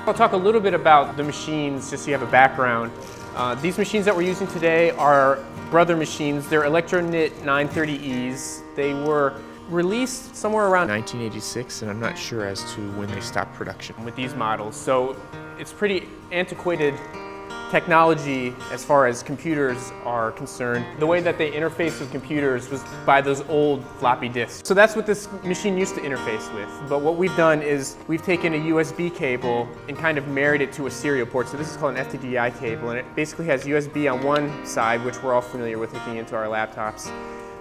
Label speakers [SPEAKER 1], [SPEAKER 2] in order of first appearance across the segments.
[SPEAKER 1] I'll talk a little bit about the machines just so you have a background. These machines that we're using today are brother machines. They're Electro-Knit 930Es. They were released somewhere around 1986, and I'm not sure as to when they stopped production with these models. So it's pretty antiquated technology as far as computers are concerned. The way that they interface with computers was by those old floppy disks. So that's what this machine used to interface with. But what we've done is we've taken a USB cable and kind of married it to a serial port. So this is called an FTDI cable, and it basically has USB on one side, which we're all familiar with hooking into our laptops.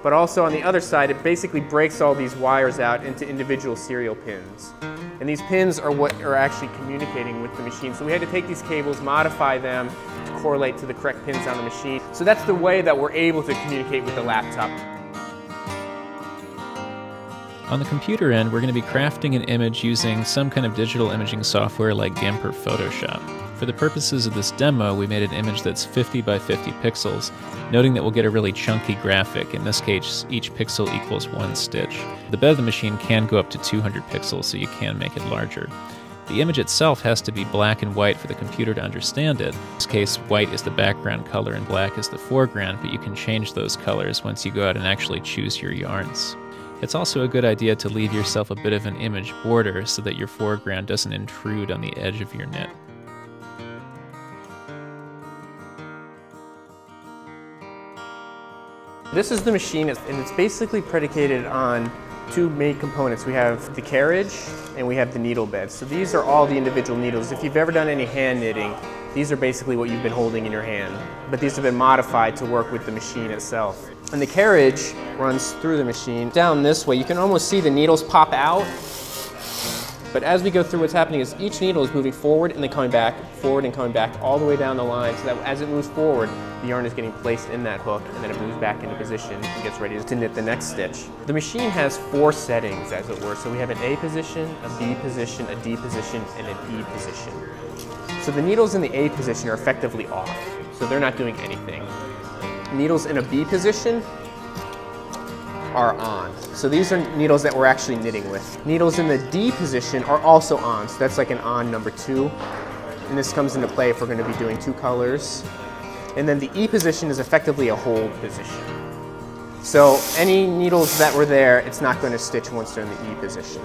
[SPEAKER 1] But also on the other side, it basically breaks all these wires out into individual serial pins. And these pins are what are actually communicating with the machine. So we had to take these cables, modify them to correlate to the correct pins on the machine. So that's the way that we're able to communicate with the laptop.
[SPEAKER 2] On the computer end, we're going to be crafting an image using some kind of digital imaging software like GIMP or Photoshop. For the purposes of this demo, we made an image that's 50 by 50 pixels, noting that we'll get a really chunky graphic. In this case, each pixel equals 1 stitch. The bed of the machine can go up to 200 pixels, so you can make it larger. The image itself has to be black and white for the computer to understand it. In this case, white is the background color and black is the foreground, but you can change those colors once you go out and actually choose your yarns. It's also a good idea to leave yourself a bit of an image border so that your foreground doesn't intrude on the edge of your knit.
[SPEAKER 1] This is the machine, and it's basically predicated on two main components. We have the carriage and we have the needle bed. So these are all the individual needles. If you've ever done any hand knitting, these are basically what you've been holding in your hand. But these have been modified to work with the machine itself. And the carriage runs through the machine. Down this way, you can almost see the needles pop out. But as we go through, what's happening is each needle is moving forward and then coming back, forward and coming back, all the way down the line, so that as it moves forward, the yarn is getting placed in that hook, and then it moves back into position and gets ready to knit the next stitch. The machine has 4 settings, as it were. So we have an A position, a B position, a D position, and an E position. So the needles in the A position are effectively off, so they're not doing anything. Needles in a B position are on. So these are needles that we're actually knitting with. Needles in the D position are also on, so that's like an on number 2. And this comes into play if we're going to be doing 2 colors. And then the E position is effectively a hold position. So any needles that were there, it's not going to stitch once they're in the E position.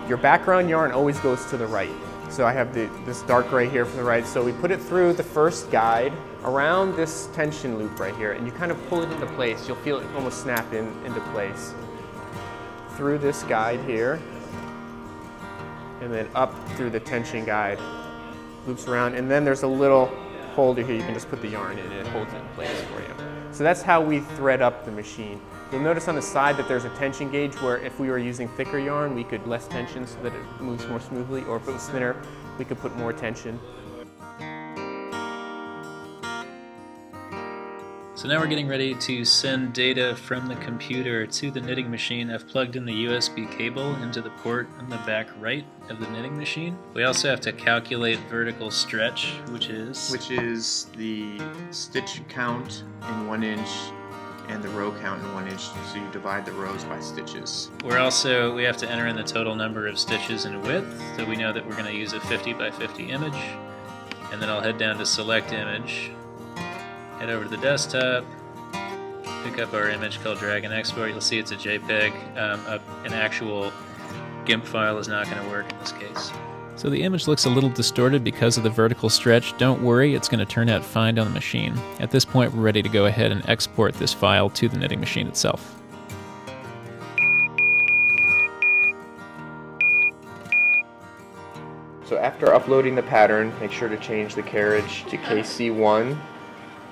[SPEAKER 1] Your background yarn always goes to the right. So I have this dark gray here for the right. So we put it through the first guide around this tension loop right here, and you kind of pull it into place. You'll feel it almost snap into place. Through this guide here, and then up through the tension guide. Loops around, and then there's a little holder here. You can just put the yarn in and it holds it in place for you. So that's how we thread up the machine. You'll notice on the side that there's a tension gauge where if we were using thicker yarn, we could less tension so that it moves more smoothly, or if it was thinner, we could put more tension.
[SPEAKER 2] So now we're getting ready to send data from the computer to the knitting machine. I've plugged in the USB cable into the port on the back right of the knitting machine. We also have to calculate vertical stretch, which is the stitch count in 1 inch and the row count in 1 inch, so you divide the rows by stitches. We have to enter in the total number of stitches and width, so we know that we're going to use a 50 by 50 image. And then I'll head down to select image, head over to the desktop, pick up our image called drag and export. You'll see it's a JPEG. An actual GIMP file is not going to work in this case. So the image looks a little distorted because of the vertical stretch. Don't worry, it's going to turn out fine on the machine. At this point, we're ready to go ahead and export this file to the knitting machine itself.
[SPEAKER 1] So after uploading the pattern, make sure to change the carriage to KC1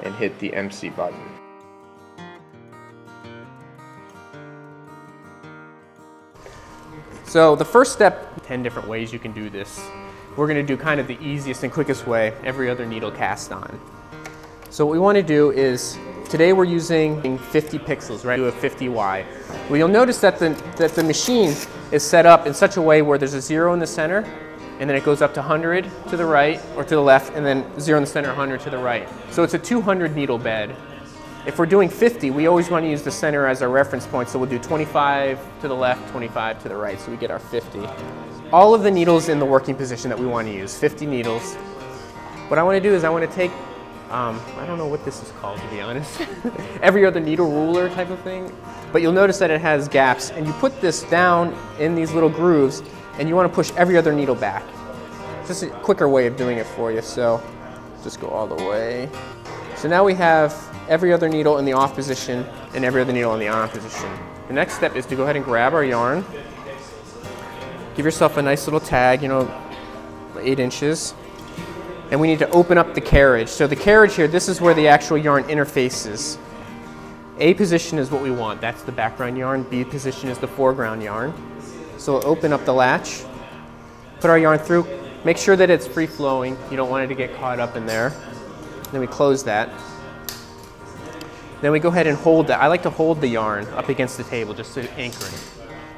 [SPEAKER 1] and hit the MC button. So the first step, 10 different ways you can do this. We're going to do kind of the easiest and quickest way, every other needle cast on. So what we want to do is, today we're using 50 pixels, right? Do a 50 wide. Well, you'll notice that the machine is set up in such a way where there's a 0 in the center, and then it goes up to 100 to the right or to the left, and then 0 in the center, 100 to the right. So it's a 200 needle bed. If we're doing 50, we always want to use the center as our reference point, so we'll do 25 to the left, 25 to the right, so we get our 50. All of the needles in the working position that we want to use, 50 needles. What I want to do is I want to take, I don't know what this is called, to be honest, every other needle ruler type of thing, but you'll notice that it has gaps, and you put this down in these little grooves, and you want to push every other needle back. It's just a quicker way of doing it for you, so just go all the way. So now we have every other needle in the off position and every other needle in the on position. The next step is to go ahead and grab our yarn. Give yourself a nice little tag, 8 inches. And we need to open up the carriage. So the carriage here, this is where the actual yarn interfaces. A position is what we want, that's the background yarn. B position is the foreground yarn. So we'll open up the latch, put our yarn through, make sure that it's free flowing. You don't want it to get caught up in there. Then we close that. Then we go ahead and hold that. I like to hold the yarn up against the table just to anchor it.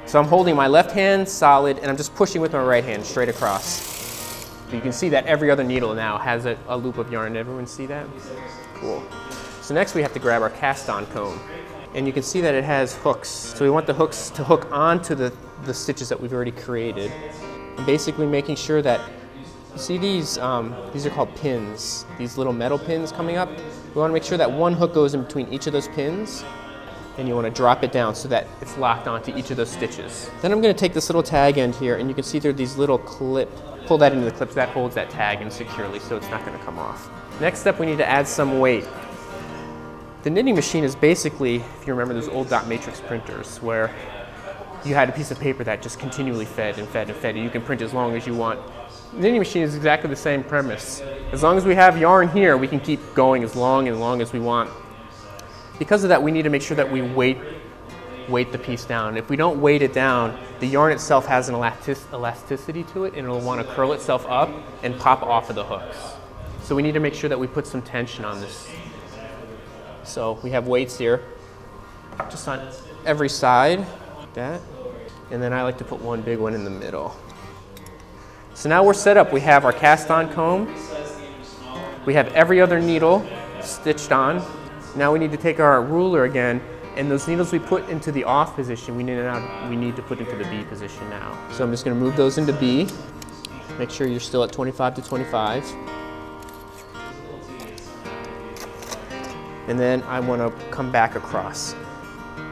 [SPEAKER 1] So I'm holding my left hand solid and I'm just pushing with my right hand straight across. So you can see that every other needle now has a loop of yarn. Everyone see that? Cool. So next we have to grab our cast-on comb. And you can see that it has hooks. So we want the hooks to hook onto the stitches that we've already created. And basically making sure that, you see these are called pins, these little metal pins coming up. We want to make sure that one hook goes in between each of those pins, and you want to drop it down so that it's locked onto each of those stitches. Then I'm going to take this little tag end here, and you can see there are these little clips. Pull that into the clips, that holds that tag in securely so it's not going to come off. Next step, we need to add some weight. The knitting machine is basically, if you remember those old dot matrix printers where you had a piece of paper that just continually fed and fed and fed, and you can print as long as you want. The knitting machine is exactly the same premise. As long as we have yarn here, we can keep going as long as we want. Because of that, we need to make sure that we weight the piece down. If we don't weight it down, the yarn itself has an elasticity to it, and it'll want to curl itself up and pop off of the hooks. So we need to make sure that we put some tension on this. So we have weights here, just on every side, like that. And then I like to put one big one in the middle. So now we're set up. We have our cast-on comb. We have every other needle stitched on. Now we need to take our ruler again, and those needles we put into the off position, we need to put into the B position now. So I'm just going to move those into B. Make sure you're still at 25 to 25. And then I want to come back across.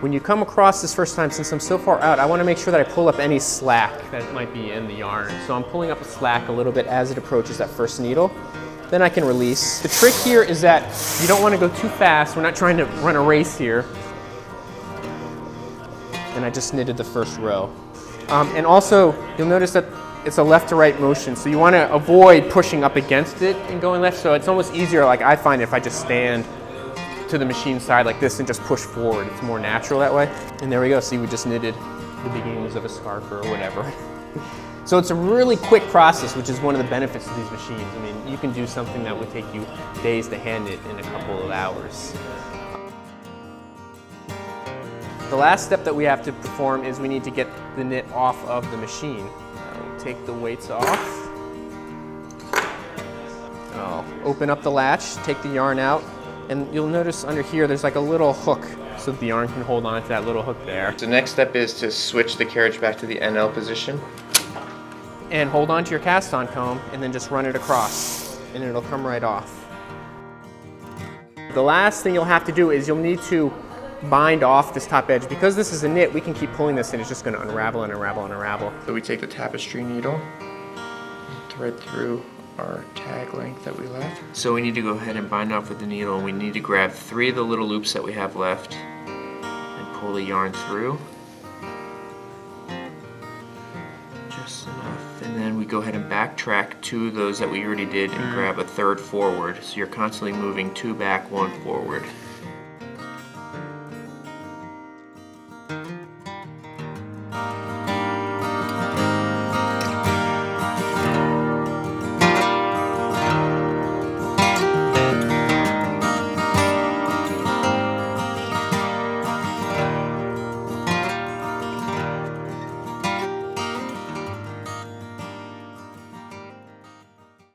[SPEAKER 1] When you come across this first time, since I'm so far out, I want to make sure that I pull up any slack that might be in the yarn. So I'm pulling up the slack a little bit as it approaches that first needle. Then I can release. The trick here is that you don't want to go too fast. We're not trying to run a race here. And I just knitted the first row. And also, you'll notice that it's a left to right motion. So you want to avoid pushing up against it and going left. So it's almost easier, like I find, if I just stand to the machine side like this and just push forward. It's more natural that way. And there we go. See, we just knitted the beginnings of a scarf or whatever. So it's a really quick process, which is one of the benefits of these machines. I mean, you can do something that would take you days to hand knit in a couple of hours. The last step that we have to perform is we need to get the knit off of the machine. I'll take the weights off. I'll open up the latch, take the yarn out, and you'll notice under here there's like a little hook so the yarn can hold on to that little hook there. The next step is to switch the carriage back to the NL position. And hold on to your cast-on comb and then just run it across and it'll come right off. The last thing you'll have to do is you'll need to bind off this top edge. Because this is a knit, we can keep pulling this and it's just going to unravel and unravel and unravel. So we take the tapestry needle, thread through our tag length that we left. So we need to go ahead and bind off with the needle, and we need to grab 3 of the little loops that we have left and pull the yarn through. Just enough. And then we go ahead and backtrack 2 of those that we already did and grab a 3rd forward. So you're constantly moving 2 back, 1 forward.